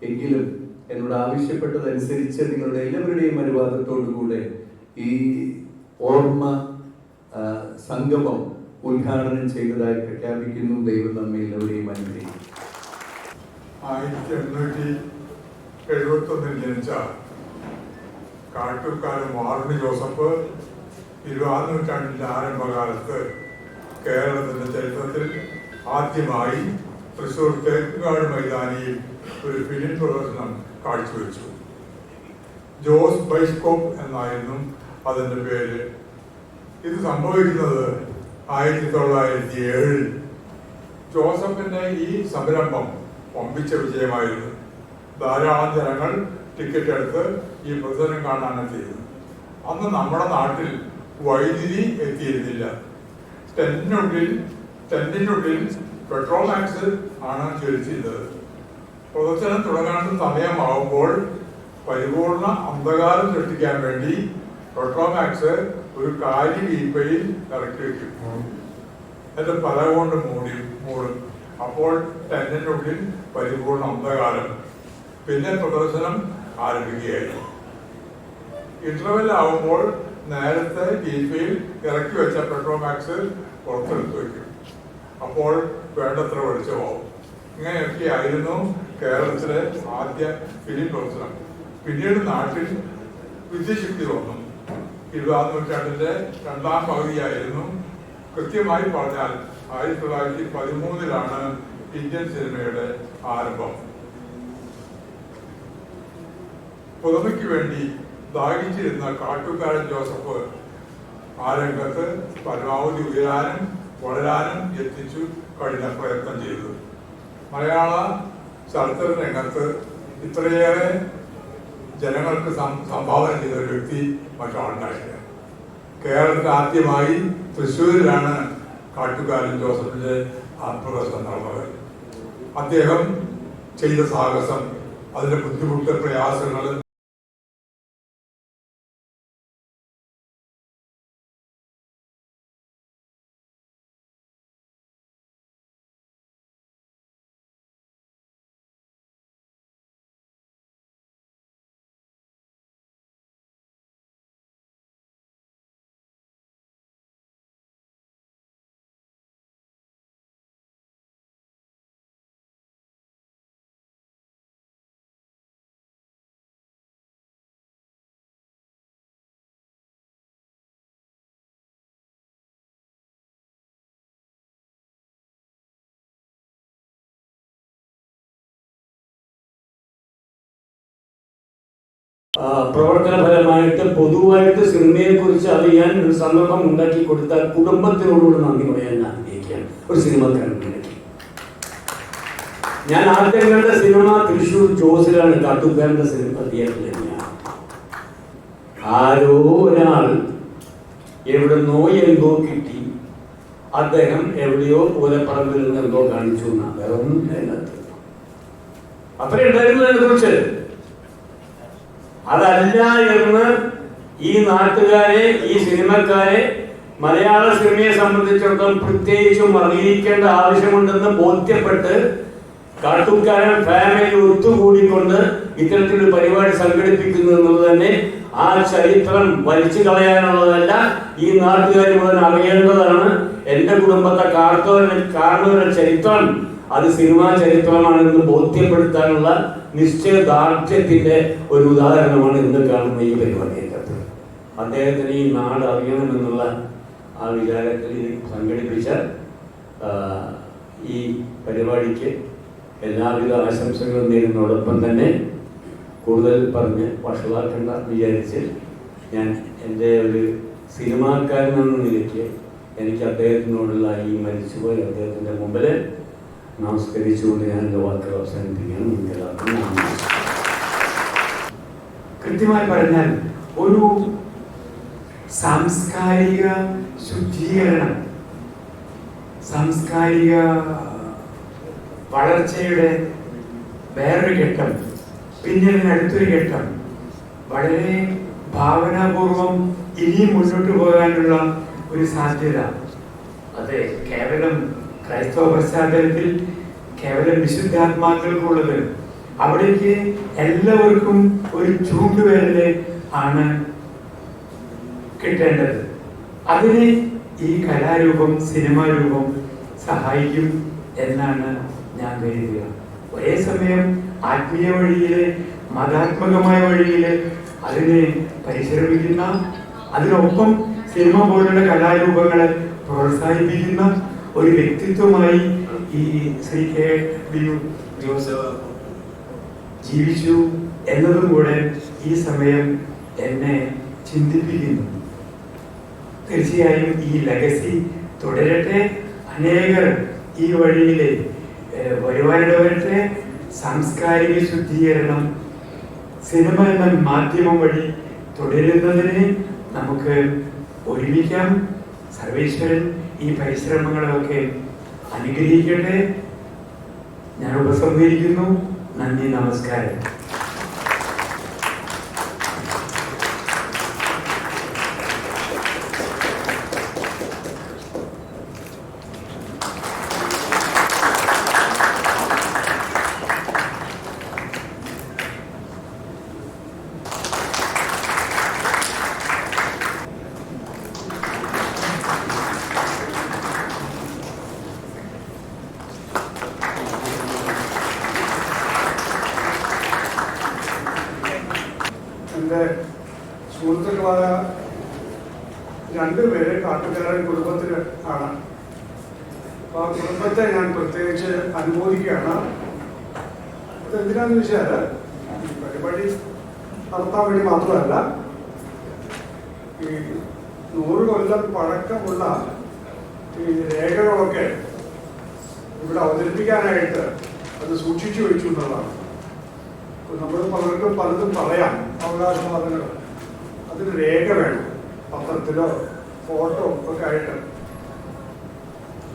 എങ്കിലും എന്നോട് ആവശ്യപ്പെട്ടതനുസരിച്ച് നിങ്ങളുടെ എല്ലാവരുടെയും അനുവാദത്തോടുകൂടെ ഈ ഓർമ്മ സംഗമം ഉദ്ഘാടനം ചെയ്തതായി പ്രഖ്യാപിക്കുന്നു. ദൈവം നമ്മെ എല്ലാവരെയും അനുഗ്രഹിക്കും. 1871 ജനിച്ച കാട്ടൂർക്കാരൻ വാറുണ്ണി ജോസഫ് 20ാം നൂറ്റാണ്ടിന്റെ ആരംഭകാലത്ത് കേരളത്തിന്റെ ചരിത്രത്തിൽ ആദ്യമായി തൃശൂർ തേക്കുകാട് മൈതാനിയിൽ ഒരു ഫിലിം പ്രദർശനം കാഴ്ചവെച്ചു. ജോസ് ബൈസ്കോപ്പ് എന്നായിരുന്നു അതിൻ്റെ പേര്. ഇത് സംഭവിക്കുന്നത് 1907. ജോസഫിന്റെ ഈ സംരംഭം വമ്പിച്ച വിജയമായിരുന്നു. ധാരാളം ജനങ്ങൾ ടിക്കറ്റ് എടുത്ത് ഈ പ്രദർശനം കാണാനെത്തിയിരുന്നു. അന്ന് നമ്മുടെ നാട്ടിൽ വൈദ്യുതി എത്തിയിരുന്നില്ല. ടെന്റിനുള്ളിൽ പെട്രോമാക്സ് ആണ് ജ്വലിച്ചിരുന്നത്. പ്രദർശനം തുടങ്ങാൻ സമയമാകുമ്പോൾ പരിപൂർണ അന്ധകാരം സൃഷ്ടിക്കാൻ വേണ്ടി പെട്രോമാക്സ് ഒരു കാലി വീപ്പയിൽ ഇറക്കി വയ്ക്കും. എന്നിട്ട് പല കൊണ്ട് മൂടും. അപ്പോൾ ടെന്റിനുള്ളിൽ പരിപൂർണ അന്ധകാരം. പിന്നെ പ്രദർശനം ആരംഭിക്കുകയായി. ഇന്റർവെൽ ആവുമ്പോൾ നേരത്തെ വീപ്പയിൽ ഇറക്കി വെച്ച പെട്രോമാക്സ് പുറത്തെടുത്ത് വയ്ക്കും. അപ്പോൾ വേണ്ടത്ര വെളിച്ചമാവും. ഇങ്ങനെയൊക്കെയായിരുന്നു കേരളത്തിലെ ആദ്യ ഫിലിം പ്രദർശനം. പിന്നീട് നാട്ടിൽ വിദ്യശക്തി വന്നു. 20ാം നൂറ്റാണ്ടിന്റെ 2ാം പകുതിയായിരുന്നു. കൃത്യമായി പറഞ്ഞാൽ 1913 ഇന്ത്യൻ സിനിമയുടെ ആരംഭം. പുതുമയ്ക്ക് വേണ്ടി ദാഹിച്ചിരുന്ന കാട്ടുകാരൻ ജോസഫ് ആ രംഗത്ത് പരമാവധി ഉയരാനും വളരാനും എത്തിച്ചു കഴിഞ്ഞ പ്രയത്നം ചെയ്തു. മലയാള ചലച്ചിത്ര രംഗത്ത് ഇത്രയേറെ ജനങ്ങൾക്ക് സംഭാവന ചെയ്ത ഒരു വ്യക്തി മറ്റാളുണ്ടായില്ല. കേരളത്തിൽ ആദ്യമായി തൃശ്ശൂരിലാണ് കാട്ടുകാരൻ ജോസഫിന്റെ ആത്മപ്രദർശനം നടന്നത്. അദ്ദേഹം ചെയ്ത സാഹസം, അതിന്റെ ബുദ്ധിമുട്ട്, പ്രയാസങ്ങൾ പ്രവർത്തന ഫലമായിട്ട് പൊതുവായിട്ട് സിനിമയെക്കുറിച്ച് അറിയാൻ ഒരു സന്ദർഭം ഉണ്ടാക്കി കൊടുത്ത കുടുംബത്തിനോടുകൂടി നന്ദി പറയാൻ ഞാൻ ആഗ്രഹിക്കുകയാണ്. ഒരു സിനിമക്കാരൻ നിലയ്ക്ക് ഞാൻ ആദ്യം കണ്ട സിനിമ തൃശ്ശൂർ ജോസിലാണ്. കാട്ടുകാരൻ്റെ സിനിമ തിയേറ്ററിൽ തന്നെയാണ്. ആരോ ഒരാൾ എവിടുന്നോ എന്തോ കിട്ടി, അദ്ദേഹം എവിടെയോ പൂരപ്പറമ്പിൽ നിന്ന് എന്തോ കാണിച്ചു എന്നാ, വേറെ ഒന്നും അതിനകത്ത് അത്ര ഉണ്ടായിരുന്നു അതിനെ കുറിച്ച്. അതല്ല എന്ന് ഈ നാട്ടുകാരെ, ഈ സിനിമക്കാരെ, മലയാള സിനിമയെ സംബന്ധിച്ചിടത്തോളം പ്രത്യേകിച്ചും അറിയിക്കേണ്ട ആവശ്യമുണ്ടെന്ന് ബോധ്യപ്പെട്ട് കാട്ടുകാരൻ ഫാമിലി ഒത്തുകൂടിക്കൊണ്ട് ഇത്തരത്തിലൊരു പരിപാടി സംഘടിപ്പിക്കുന്നു എന്നുള്ളത് തന്നെ ആ ചരിത്രം വലിച്ചു കളയാനുള്ളതല്ല, ഈ നാട്ടുകാർ മുഴുവൻ അറിയേണ്ടതാണ്. എൻ്റെ കുടുംബത്തെ കാർന്നവരുടെ ചരിത്രം അത് സിനിമാ ചരിത്രമാണെന്ന് ബോധ്യപ്പെടുത്താനുള്ള നിശ്ചയദാർഢ്യത്തിന്റെ ഒരു ഉദാഹരണമാണ് ഇന്ന് കാണുന്ന ഈ പരിപാടിക്കകത്ത്. അദ്ദേഹത്തിന് ഈ നാട് അറിയണമെന്നുള്ള ആ വിചാരത്തിൽ സംഘടിപ്പിച്ച ഈ പരിപാടിക്ക് എല്ലാവിധ ആശംസകളും നേരുന്നതോടൊപ്പം തന്നെ കൂടുതൽ പറഞ്ഞ് വഷളാക്കണ്ട വിചാരിച്ച് ഞാൻ എൻ്റെ ഒരു സിനിമാക്കാരനെന്ന നിലയ്ക്ക് എനിക്ക് അദ്ദേഹത്തിനോടുള്ള ഈ മരിച്ചുപോയ അദ്ദേഹത്തിൻ്റെ മുമ്പിൽ നമസ്കരിച്ചുകൊണ്ട് ഞാൻ എൻ്റെ വാക്കുകൾ അവസാനിപ്പിക്കുകയാണ്. നിങ്ങൾക്ക് എല്ലാവർക്കും നന്ദി. കൃത്യമായി പറഞ്ഞാൽ ഒരു സാംസ്കാരിക ശുദ്ധീകരണം, സാംസ്കാരിക വളർച്ചയുടെ വേറൊരു ഘട്ടം, പിന്നീട് അടുത്തൊരു ഘട്ടം, വളരെ ഭാവനാപൂർവം ഇനിയും മുന്നോട്ട് പോകാനുള്ള ഒരു സാധ്യത. അതെ, കേവലം ക്രൈസ്തവ പശ്ചാത്തലത്തിൽ കേവലം വിശുദ്ധാത്മാക്കൾക്കുള്ളത്, അവിടേക്ക് എല്ലാവർക്കും ഒരു ചൂണ്ടുവിരല് ആണ് കിട്ടേണ്ടത്. അതിന് ഈ കലാരൂപം, സിനിമാ രൂപം സഹായിക്കും എന്നാണ് ഞാൻ കരുതുക. ഒരേ സമയം ആത്മീയ വഴിയില്, മതാത്മകമായ വഴിയില് അതിനെ പരിശ്രമിക്കുന്ന, അതിനൊപ്പം സിനിമ പോലുള്ള കലാരൂപങ്ങളെ പ്രോത്സാഹിപ്പിക്കുന്ന ഒരു വ്യക്തിത്വമായി ഈ ശ്രീ കെ ബിനു ജോസഫ് ജീവിച്ചു എന്നതും കൂടെ ഈ സമയം എന്നെ ചിന്തിപ്പിക്കുന്നു. തീർച്ചയായും ഈ ലെഗസി തുടരട്ടെ, അനേകർ ഈ വഴിയിലെ വരുവാനിടവരട്ടെ. സാംസ്കാരിക ശുദ്ധീകരണം സിനിമ എന്ന മാധ്യമം വഴി തുടരുന്നതിന് നമുക്ക് ഒരുമിക്കാം. സർവേശ്വരൻ ഈ പരിശ്രമങ്ങളൊക്കെ അനുഗ്രഹിക്കട്ടെ. ഞാൻ ഉപസംഹരിക്കുന്നു. നന്ദി, നമസ്കാരം. എൻ്റെ സുഹൃത്തുക്കളായ രണ്ടുപേര് കാട്ടുകാരൻ കുടുംബത്തിൽ ആണ്. അപ്പോൾ ആ കുടുംബത്തെ ഞാൻ പ്രത്യേകിച്ച് അനുമോദിക്കുകയാണ്. അതെന്തിനാന്ന് വെച്ചാൽ ഈ പരിപാടി നടത്താൻ വേണ്ടി മാത്രമല്ല, ഈ 100 കൊല്ലം പഴക്കമുള്ള ഈ രേഖകളൊക്കെ ഇവിടെ അവതരിപ്പിക്കാനായിട്ട് അത് സൂക്ഷിച്ചു വെച്ചു എന്നുള്ളതാണ്. നമ്മൾ പലർക്കും പലതും പറയാം, അവകാശവാദങ്ങൾ, അതിന് രേഖ വേണം, പത്രത്തിലോ ഫോട്ടോ ഒക്കെ ആയിട്ട്.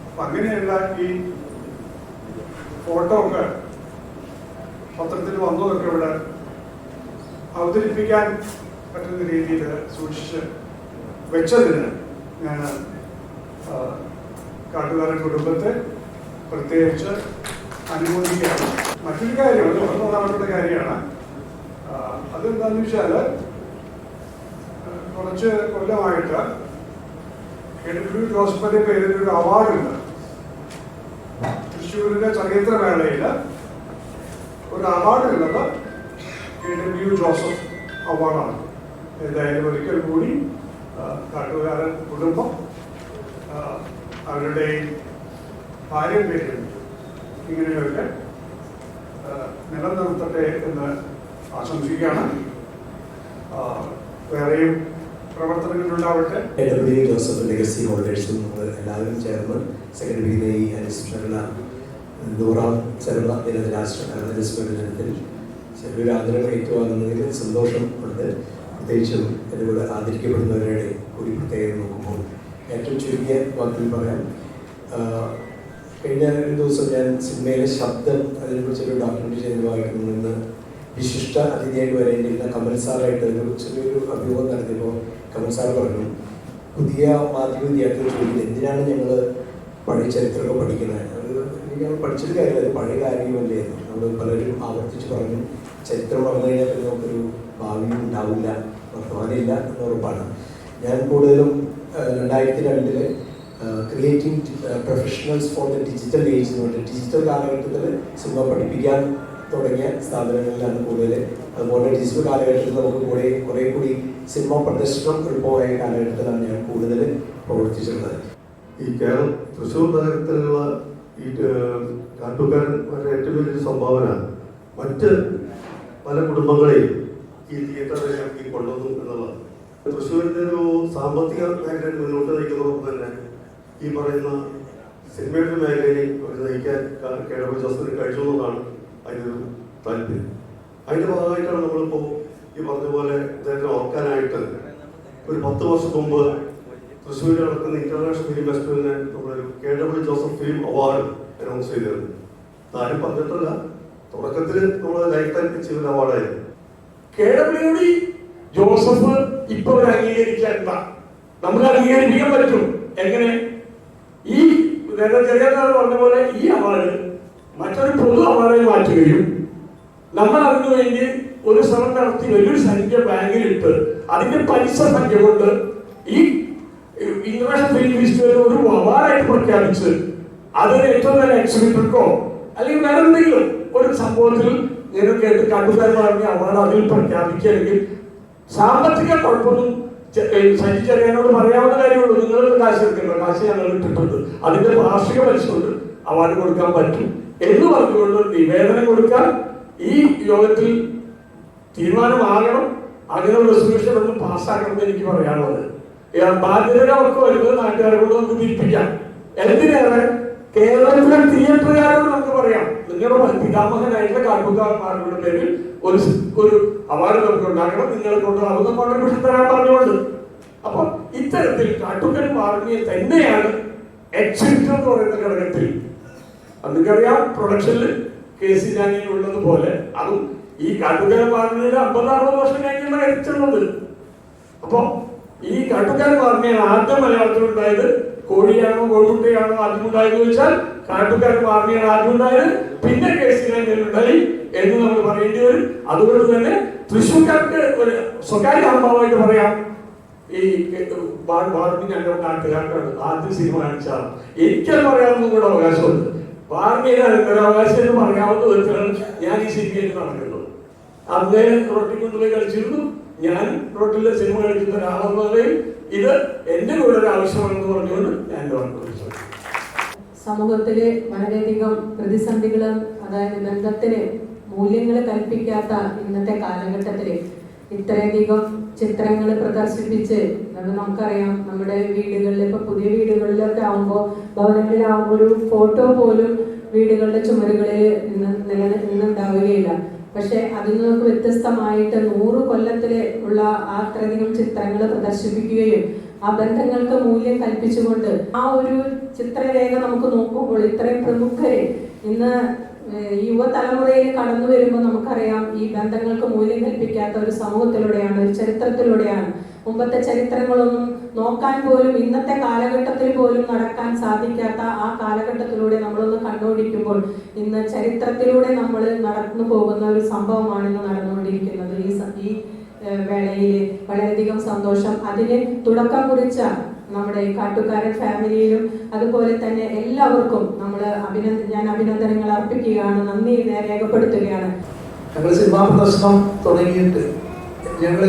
അപ്പം അങ്ങനെയുള്ള ഈ ഫോട്ടോ ഒക്കെ പത്രത്തിൽ വന്നതൊക്കെ ഇവിടെ അവതരിപ്പിക്കാൻ പറ്റുന്ന രീതിയിൽ സൂക്ഷിച്ച് വെച്ചതിന് ഞാൻ കാട്ടുകാരൻ കുടുംബത്തെ പ്രത്യേകിച്ച് അനുമോദിക്കുകയാണ്. മറ്റൊരു കാര്യം, അത് വളരെ പ്രധാനപ്പെട്ട കാര്യമാണ്. അതെന്താണെന്ന് വെച്ചാൽ കുറച്ച് കൊല്ലമായിട്ട് എടൂർ ജോസഫിന്റെ പേരിൽ ഒരു അവാർഡുണ്ട്. തൃശ്ശൂരിന്റെ ചരിത്രമേളയിൽ ഒരു അവാർഡുള്ളത് എടൂർ ജോസഫ് അവാർഡാണ്. ഏതായാലും ഒരിക്കൽ കൂടി കാട്ടുകാരൻ കുടുംബം അവരുടെ പാരമ്പര്യം ഇങ്ങനെയൊക്കെ നിലനിർത്തട്ടെ എന്ന് ആശംസിക്കുകയാണ്. വേറെയും പ്രവർത്തനങ്ങളുണ്ടാവട്ടെ. AW ജോസഫ് ലെഗസി ഹോൾഡേഴ്സും നമ്മൾ എല്ലാവരും ചേർന്ന് സെക്രട്ടറി ഈ അനുസ്മരണ 100ാം ചരമ ദിനത്തിൽ ചെറിയൊരു ആദരവ് ഏറ്റുവാങ്ങുന്നതിൽ സന്തോഷം ഉണ്ട്. പ്രത്യേകിച്ചും ഇതിലൂടെ ആദരിക്കപ്പെടുന്നവരുടെ കൂടി പ്രത്യേകം നോക്കുമ്പോൾ ഏറ്റവും ചുരുങ്ങിയ വാക്കിൽ പറയാം, കഴിഞ്ഞ ഒരു ദിവസം ഞാൻ സിനിമയിലെ ശബ്ദം അതിനെക്കുറിച്ചൊരു ഡോക്യുമെൻ്ററി ചെയ്ത് വായിക്കുന്നതിന് വിശിഷ്ട അതിഥിയായിട്ട് വരേണ്ടിയിരുന്ന കമൽ സാറായിട്ട് ഒരു ചെറിയൊരു അഭിമുഖം നടത്തിയപ്പോൾ കമൽ സാർ പറഞ്ഞു, പുതിയ മാധ്യമ വിദ്യാർത്ഥികൾ ചോദിക്കുന്നത് എന്തിനാണ് ഞങ്ങൾ പഴയ ചരിത്രമൊക്കെ പഠിക്കുന്നത്? അത് ഞങ്ങൾ പഠിച്ചിട്ട് കാര്യമില്ല, അത് പഴയ കാര്യമല്ലേ. നമ്മൾ പലരും ആവർത്തിച്ച് പറഞ്ഞു, ചരിത്രം പറഞ്ഞു കഴിഞ്ഞാൽ പിന്നെ നമുക്കൊരു ഭാവിയും ഉണ്ടാവില്ല, വർത്തമാനമില്ല എന്ന ഉറപ്പാണ്. ഞാൻ കൂടുതലും 2002 creating professionals for the digital age എന്ന് പറഞ്ഞിട്ട് ഡിജിറ്റൽ കാലഘട്ടത്തിൽ സിനിമ പഠിപ്പിക്കാൻ തുടങ്ങിയ സ്ഥാപനങ്ങളിലാണ് കൂടുതൽ. അതുപോലെ ഡിജിറ്റൽ കാലഘട്ടത്തിൽ നമുക്ക് കുറേ കൂടി സിനിമ പ്രദർശനം എളുപ്പമായ കാലഘട്ടത്തിലാണ് ഞാൻ കൂടുതൽ പ്രവർത്തിച്ചിരുന്നത്. ഈ തൃശ്ശൂർ നഗരത്തിലുള്ള ഈ കാട്ടുകാരന്മാരുടെ ഏറ്റവും വലിയൊരു സംഭാവന മറ്റ് പല കുടുംബങ്ങളെയും ഈ തിയേറ്ററിലേക്ക് കൊണ്ടുവന്നു എന്നുള്ളതാണ്. തൃശ്ശൂരിൻ്റെ ഒരു സാമ്പത്തിക മേഖലയിൽ മുന്നോട്ട് നയിക്കുന്നതോടൊപ്പം തന്നെ ഈ പറയുന്ന സിനിമയുടെ മേഖലയിൽ നയിക്കാൻ KW ജോസഫിന് കഴിഞ്ഞു എന്നതാണ് അതിനൊരു താല്പര്യം. അതിൻ്റെ ഭാഗമായിട്ടാണ് നമ്മളിപ്പോൾ ഈ പറഞ്ഞ പോലെ അദ്ദേഹത്തെ ഓർക്കാനായിട്ട് ഒരു 10 വർഷം മുമ്പ് തൃശ്ശൂരിൽ നടക്കുന്ന ഇന്റർനാഷണൽ ഫിലിം ഫെസ്റ്റിവലിന് നമ്മളൊരു KW Joseph film award announce ചെയ്തിരുന്നു. ആരും പറഞ്ഞിട്ടില്ല, തുടക്കത്തിൽ നമ്മൾ ലൈഫ് ടൈം അച്ചീവ്മെന്റ് അവാർഡായിരുന്നു. KW ജോസഫ് ഇപ്പൊ അംഗീകരിക്കാൻ നമുക്ക് അംഗീകരിക്കാൻ പറ്റും. എങ്ങനെ? ഈ ചെറിയ പറഞ്ഞ പോലെ ഈ അവാർഡ് മറ്റൊരു പൊതു അവാർഡായി മാറ്റുകയും നമ്മൾ അതിനു വേണ്ടി ഒരു ശ്രമം നടത്തി വലിയൊരു സംഖ്യ ബാങ്കിലിട്ട് അതിന്റെ പലിശ സംഖ്യ കൊണ്ട് ഈ ഇന്റർനാഷണൽ ഫിലിം ഫെസ്റ്റിവൽ ഒരു അവാർഡായിട്ട് പ്രഖ്യാപിച്ച് അതിന് ഏറ്റവും നല്ല എക്സിബിറ്റർക്കോ അല്ലെങ്കിൽ വേറെ എന്തെങ്കിലും ഒരു സംഭവത്തിൽ ഇങ്ങനെ കേട്ട് കണ്ടുകാരൻ അവാർഡ് അതിൽ പ്രഖ്യാപിക്കുകയാണെങ്കിൽ സാമ്പത്തിക കുഴപ്പമൊന്നും സജി ചെറിയാനോട് പറയാവുന്ന കാര്യമുള്ളൂ. നിങ്ങൾ കാശ് എടുക്കണ്ട, കാശ് ഞങ്ങൾ ഇട്ടിട്ടുണ്ട്, അതിന്റെ വാർഷിക പലിശ കൊണ്ട് അവാർഡ് കൊടുക്കാൻ പറ്റും എന്ന് പറഞ്ഞുകൊണ്ട് നിവേദനം കൊടുക്കാൻ ഈ യോഗത്തിൽ തീരുമാനമാകണം. അതിനുള്ള റെസൊല്യൂഷൻ ഒന്ന് പാസ്സാക്കണം എന്ന് എനിക്ക് പറയാനുള്ളത്. ബാധ്യതയുടെ അവർക്ക് വരുന്നത് നാട്ടുകാരെ കൊണ്ട് നമുക്ക് തിരിപ്പിക്കാം. എന്തിനേറെ കേരളത്തിലെ തിയേറ്ററുകാരോട് നമുക്ക് പറയാം, നിങ്ങളുടെ പിതാമഹനായിട്ടുള്ള കാട്ടുകാരന്മാരുടെ പേരിൽ ഒരു അവാർഡ് നമുക്ക് ഉണ്ടാക്കണം, നിങ്ങളെ കൊണ്ട് അതൊക്കെ കോൺട്രിബ്യൂഷൻ തരാൻ പറഞ്ഞുകൊണ്ട്. അപ്പൊ ഇത്തരത്തിൽ കാട്ടുകൻ മാർമിയെ തന്നെയാണ് എക്സിബിറ്റർ എന്ന് പറയുന്ന ഘടകത്തിൽ നമുക്കറിയാം പ്രൊഡക്ഷനിൽ KC ജാനിയിൽ ഉള്ളതുപോലെ അതും ഈ കാട്ടുകാരൻ മാർമിയുടെ 50-60 വർഷം കഴിഞ്ഞുള്ള എത്തിച്ചുള്ളത്. അപ്പൊ ഈ കാട്ടുകാരൻ മാർമിയാണ് ആദ്യം മലയാളത്തിൽ ഉണ്ടായത്. കോഴിയാണോ കോഴിമുട്ടയാണോ ആദ്യം ഉണ്ടായെന്ന് ചോദിച്ചാൽ കാട്ടുകാരൻ മാർമിയാണ് ആദ്യം ഉണ്ടായത്, പിന്നെ KC ജാനിയിൽ ഉണ്ടായി എന്ന് നമ്മൾ പറയേണ്ടി വരും. അതുകൊണ്ട് തന്നെ തൃശ്ശൂർക്കാർക്ക് ഒരു സ്വകാര്യ അനുഭവമായിട്ട് പറയാം, ഈ ബാർമി ഞങ്ങളുടെ നാട്ടുകാർക്കാണ് ആദ്യം സിനിമ കാണിച്ചാൽ എനിക്കത് പറയാവുന്ന കൂടെ അവകാശമുണ്ട്. ബാർമിയുടെ അനന്തരാവകാശം എന്ന് പറയാവുന്ന വിധത്തിലാണ് ഞാൻ ഈ സിനിമയിൽ നടക്കുന്നത്. അന്നേ റോട്ടിൽ കൊണ്ടുപോയി കളിച്ചിരുന്നു, ഞാൻ റോട്ടിലെ സിനിമ കളിക്കുന്ന ഒരാളെന്നുള്ളതിൽ ഇത് എന്റെ കൂടെ ഒരു ആവശ്യമാണെന്ന് പറഞ്ഞുകൊണ്ട് ഞാൻ വിളിച്ചു. സമൂഹത്തില് വളരെയധികം പ്രതിസന്ധികളും അതായത് ബന്ധത്തിന് മൂല്യങ്ങൾ കൽപ്പിക്കാത്ത ഇന്നത്തെ കാലഘട്ടത്തില് ഇത്രയധികം ചിത്രങ്ങൾ പ്രദർശിപ്പിച്ച് നമുക്കറിയാം, നമ്മുടെ വീടുകളിൽ ഇപ്പൊ പുതിയ വീടുകളിലൊക്കെ ആവുമ്പോൾ ഭവനങ്ങളിലാവുമ്പോൾ ഒരു ഫോട്ടോ പോലും വീടുകളുടെ ചുമരുകളിൽ നിന്നുണ്ടാവുകയില്ല. പക്ഷെ അതിൽ നിന്നൊക്കെ വ്യത്യസ്തമായിട്ട് 100 കൊല്ലത്തില് ഉള്ള അത്രയധികം ചിത്രങ്ങൾ പ്രദർശിപ്പിക്കുകയും ആ ബന്ധങ്ങൾക്ക് മൂല്യം കൽപ്പിച്ചുകൊണ്ട് ആ ഒരു ചിത്രരേഖ നമുക്ക് നോക്കുമ്പോൾ ഇത്രയും പ്രമുഖരെ ഇന്ന് യുവതലമുറയിൽ കടന്നു വരുമ്പോൾ നമുക്കറിയാം ഈ ബന്ധങ്ങൾക്ക് മൂല്യം കൽപ്പിക്കാത്ത ഒരു സമൂഹത്തിലൂടെയാണ്, ഒരു ചരിത്രത്തിലൂടെയാണ്. മുമ്പത്തെ ചരിത്രങ്ങളൊന്നും നോക്കാൻ പോലും ഇന്നത്തെ കാലഘട്ടത്തിൽ പോലും നടക്കാൻ സാധിക്കാത്ത ആ കാലഘട്ടത്തിലൂടെ നമ്മളൊന്ന് കണ്ടുപിടിക്കുമ്പോൾ ഇന്ന് ചരിത്രത്തിലൂടെ നമ്മൾ നടന്നു പോകുന്ന ഒരു സംഭവമാണ് ഇന്ന് നടന്നുകൊണ്ടിരിക്കുന്നത്. ഈ വേളയിൽ വളരെയധികം സന്തോഷം. അതിന് തുടക്കം കുറിച്ച നമ്മുടെ കാട്ടുകാരൻ ഫാമിലിയിലും അതുപോലെ തന്നെ എല്ലാവർക്കും ഞാൻ അഭിനന്ദനങ്ങൾ അർപ്പിക്കുകയാണ്, നന്ദി രേഖപ്പെടുത്തുകയാണ്. ഞങ്ങൾ സിനിമാ പ്രദർശനം തുടങ്ങിയിട്ട് ഞങ്ങൾ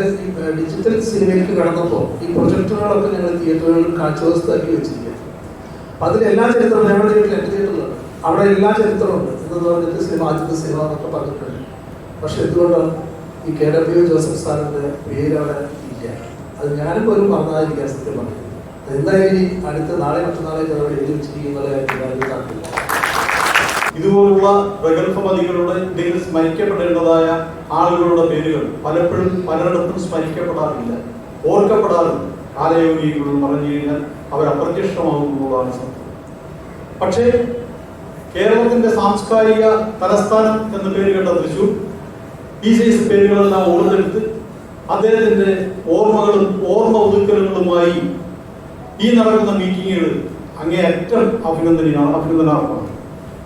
ഡിജിറ്റൽ സിനിമയിലേക്ക് കടന്നപ്പോൾ ഈ പ്രൊജക്ടറുകളൊക്കെ ഞങ്ങൾ തിയേറ്ററുകളിൽ കാഴ്ചവസ്തുവാക്കി വെച്ചിരിക്കുക. അപ്പം അതിലെല്ലാ ചരിത്രവും ഞങ്ങളുടെ വീട്ടിൽ എൻ്റെ തിയേറ്ററിലുണ്ട്, അവിടെ എല്ലാ ചരിത്രമുണ്ട് എന്ന് പറഞ്ഞിട്ട് ആദ്യത്തെ സിനിമ എന്നൊക്കെ പറഞ്ഞിട്ടുണ്ട്. പക്ഷെ എന്തുകൊണ്ടാണ് ഈ KW ജോസഫ് സാറിൻ്റെ പേര് അവിടെ ഇല്ല. അത് ഞാനും പോലും മറന്നാതിരിക്കാൻ സത്യം പറഞ്ഞു. എന്തായാലും ഈ അടുത്ത നാളെ മറ്റന്നാളേക്ക് അവിടെ എഴുതി വെച്ചിരിക്കുന്ന താല്പര്യം. ഇതുപോലുള്ള പ്രഗത്ഭമതികളുടെ ഇതിൽ സ്മരിക്കപ്പെടേണ്ടതായ ആളുകളുടെ പേരുകൾ പലപ്പോഴും പലയിടത്തും സ്മരിക്കപ്പെടാറില്ല, ഓർക്കപ്പെടാറുണ്ട്. കാലയോഗികൾ പറഞ്ഞു കഴിഞ്ഞാൽ അവർ അപ്രത്യക്ഷമാകുന്നതാണ് സത്യം. പക്ഷേ കേരളത്തിന്റെ സാംസ്കാരിക തലസ്ഥാനം എന്ന പേര് കേട്ട തൃശ്ശൂർ ഈ സൈസ് പേരുകളെല്ലാം ഓർത്തെടുത്ത് അദ്ദേഹത്തിന്റെ ഓർമ്മകളും ഓർമ്മ ഒതുക്കലുകളുമായി ഈ നടക്കുന്ന മീറ്റിങ്ങുകൾ അങ്ങേയറ്റം അഭിനന്ദനാർഹമാണ്.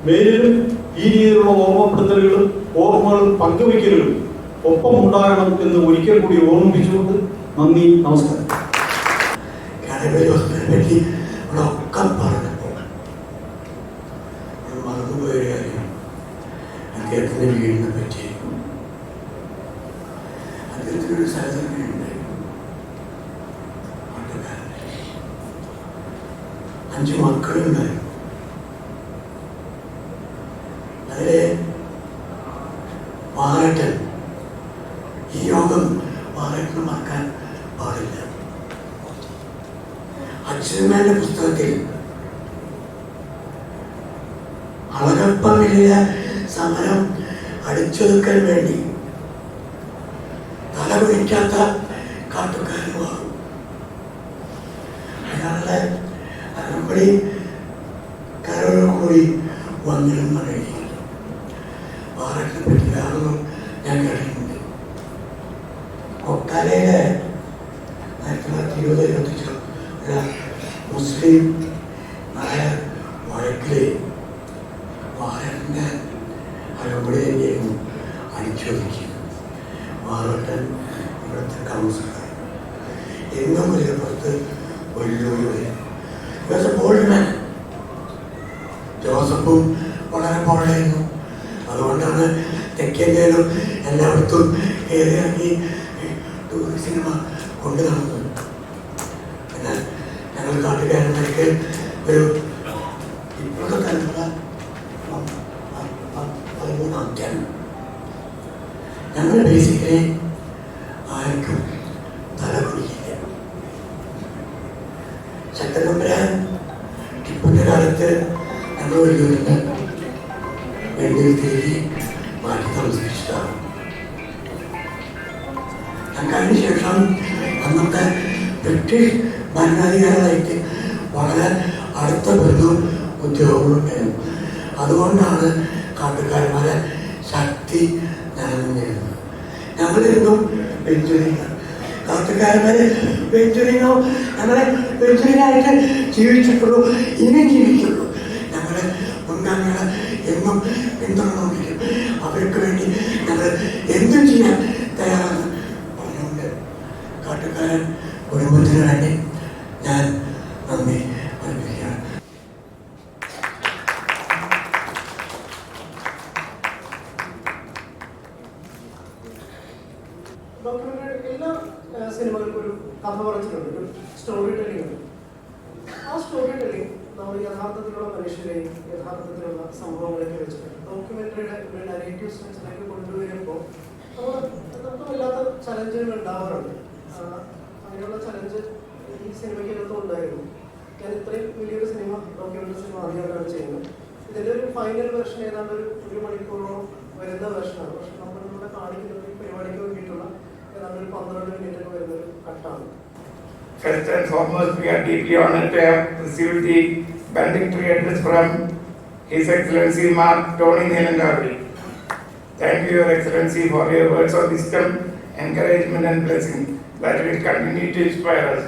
മേലിലും ഈ രീതിയിലുള്ള ഓർമ്മപ്പെടുത്തലുകളും ഓർമ്മകളും പങ്കുവയ്ക്കലുകളും ഒപ്പം ഉണ്ടാകണം എന്ന് ഒരിക്കൽ കൂടി ഓർമ്മിപ്പിച്ചുകൊണ്ട് നന്ദി, നമസ്കാരം. മറന്നുപോയ കാര്യം അദ്ദേഹത്തിന്റെ വീടിനെ പറ്റി. അദ്ദേഹത്തിനൊരു സഹോദരൻ ഉണ്ടായിരുന്നു, 5 മക്കളുണ്ടായിരുന്നു. അതിലെ വാറട്ടൻ, ഈ യോഗം വാറട്ടന് മറക്കാൻ പാടില്ല. അച്യുതന്റെ പുസ്തകത്തിൽ അളകപ്പമില്ല സമരം അടിച്ചൊതുക്കാൻ വേണ്ടി തലകുനിക്കാത്ത കാട്ടുകാരനുമാണ്. അയാളുടെ അരമ്പടി കരോടുകൂടി വന്നിലും മഴയില്ല. വാറട്ടിനെ പറ്റി വേറൊന്നും ഞാൻ കേട്ടിട്ടുണ്ട്. കൊട്ടാലയിലെ 1920 മുസ്ലിം നായർ വഴക്കിലെ വാറട്ടിന്റെ അരമ്പടി തന്നെയായിരുന്നു അടിച്ചൊതുക്കിയത്. വാറട്ടൻ ഇവിടുത്തെ കൗൺസിലർ എന്നും പുറത്ത് വെല്ലുവിളി. ജോസഫും വളരെ പോളായിരുന്നു. അതുകൊണ്ടാണ് തെക്കേന്ത്യയിലും എല്ലായിടത്തും കയറിയിറങ്ങി ടൂറിസ്റ്റ് സിനിമ കൊണ്ടു നടന്നത്. എന്നാൽ ഞങ്ങൾ കാട്ടുകാരന്മാർക്ക് ഒരു ഇപ്പോഴത്തെ തലമുറ 13 ഞങ്ങൾ ബേസിക്കലി ആർക്കും തല കുടിക്കില്ല. ശക്തനമ്പരാൻ ടിപ്പുവിന്റെ കാലത്ത് ഞങ്ങൾ വെല്ലുവിളിന്ന് വെല്ലുവിളി മാറ്റി താമസിച്ചിട്ടാണ്. ഞങ്ങൾക്ക് അതിനുശേഷം അന്നത്തെ ബ്രിട്ടീഷ് ഭരണാധികാരികളായിട്ട് വളരെ അടുത്ത ബന്ധവും ഉദ്യോഗങ്ങളുണ്ടായിരുന്നു. അതുകൊണ്ടാണ് കാട്ടുകാരന്മാരെ ശക്തി നിലനിന്നിരുന്നത്. ഞങ്ങളിരുന്നും വെഞ്ചുരിങ്ങ കാട്ടുകാരന്മാരെ വെഞ്ചുരിങ്ങോ ഞങ്ങളെ വെഞ്ചുരിങ്ങായിട്ട് ജീവിച്ചിട്ടുള്ളൂ, ഇനിയും ജീവിക്കുള്ളൂ. ഞങ്ങളെ മുൻഗാമികളെ എന്നും പിന്തുണർന്നിരിക്കും. അവർക്ക് വേണ്ടി ഞങ്ങൾ എന്തും ചെയ്യാൻ തയ്യാറാണ് പറഞ്ഞുകൊണ്ട് കാട്ടുകാരൻ കുടുംബത്തിന് വേണ്ടി ഞാൻ നന്ദി അറിയിക്കുകയാണ്. എല്ലാ സിനിമകൾക്കും ഒരു കഥ പറച്ചിലുണ്ട്, ഒരു സ്റ്റോറി ടെല്ലിംഗ് ഉണ്ട്. ആ സ്റ്റോറി ടെല്ലിംഗ് നമ്മൾ യഥാർത്ഥത്തിലുള്ള മനുഷ്യരെയും യഥാർത്ഥത്തിലുള്ള സംഭവങ്ങളൊക്കെ വെച്ചിട്ട് ഡോക്യുമെന്ററിയുടെ ഒരു നരേറ്റീവ് സ്ട്രക്ചറിലേക്ക് കൊണ്ടുവരുമ്പോൾ നമുക്ക് വല്ലാത്ത ചലഞ്ചുകൾ ഉണ്ടാവാറുണ്ട്. അങ്ങനെയുള്ള ചലഞ്ച് ഈ സിനിമയ്ക്കകത്തും ഉണ്ടായിരുന്നു. ഞാൻ ഇത്രയും വലിയൊരു സിനിമ, ഡോക്യുമെന്ററി സിനിമ ആദ്യമായിട്ടാണ് ചെയ്യുന്നത്. ഇതിൻ്റെ ഒരു ഫൈനൽ വെർഷൻ ഏതാണ്ട് ഒരു മണിക്കൂറോളം വരുന്ന വെർഷനാണ്. പക്ഷെ നമ്മളിവിടെ കാണിക്കുന്നത് ഈ പരിപാടിക്ക് വേണ്ടിയിട്ടുള്ള ഏതാണ്ട് ഒരു 12 മിനിറ്റൊക്കെ വരുന്നൊരു കട്ടാണ്. First and foremost, we are deeply honored to have received the valedictory address from His Excellency Mark Tony Nelangavi. Thank you, Your Excellency, for your words of wisdom, encouragement and blessing that will continue to inspire us.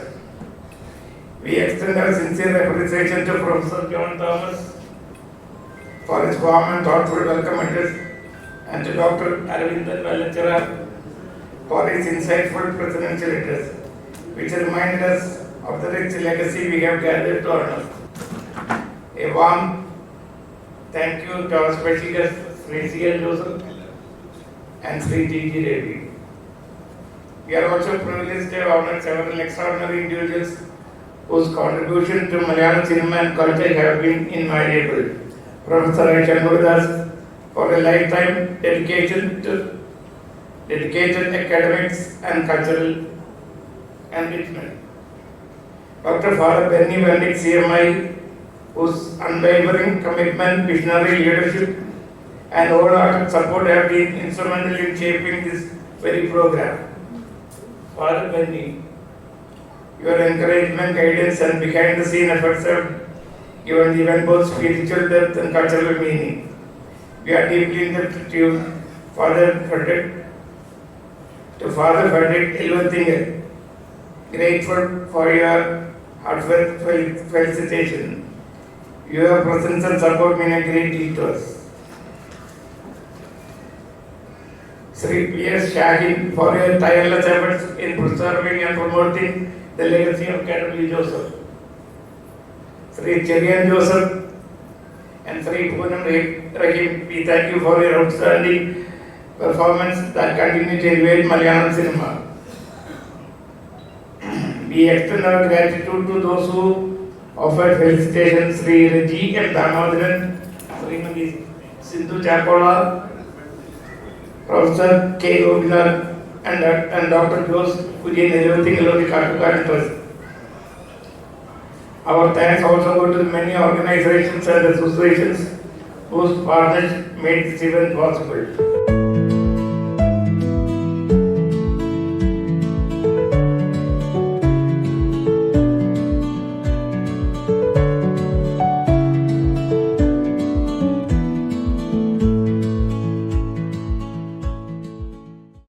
We extend our sincere appreciation to Professor John Thomas for his warm and thoughtful welcome address, and to Dr. Aravindan Vellachara for his insightful presidential address, which reminded us of the rich legacy we have gathered to honor. A warm thank you to our special guests, Sri C.L. Joseph and Sri T.G. Reddy. We are also privileged to have honored several extraordinary individuals whose contribution to Malayalam cinema and culture have been invaluable. Professor Aisha Murudas for a lifetime dedication to dedicated academics and cultural enrichment. Dr. Father Benny Benedict CMI, whose unwavering commitment, visionary leadership, and wholehearted support have been instrumental in shaping this very program. Father Benny, your encouragement, guidance, and behind-the-scene efforts have given the event both spiritual depth and cultural meaning. We are deeply indebted to you, Father Frederick Ilvathinger, grateful for your heartfelt felicitation. Your presence and support mean a great deal to us. Sri P.S. Shaheen, for your tireless efforts in preserving and promoting the legacy of Kadamli Joseph. Sri Cherian Joseph and Sri Poonam Rahim, we thank you for your outstanding performance that continue to elevate Malayalam cinema. We extend our gratitude to those who offered felicitations, Sri Raji M. Damodaran, Srimati Sindhu Chakola, Professor K. Gopinath, and Dr. Jose Kujen, everything along the Kattukaran Trust. Our thanks also go to the many organizations and associations whose partnership made this event possible.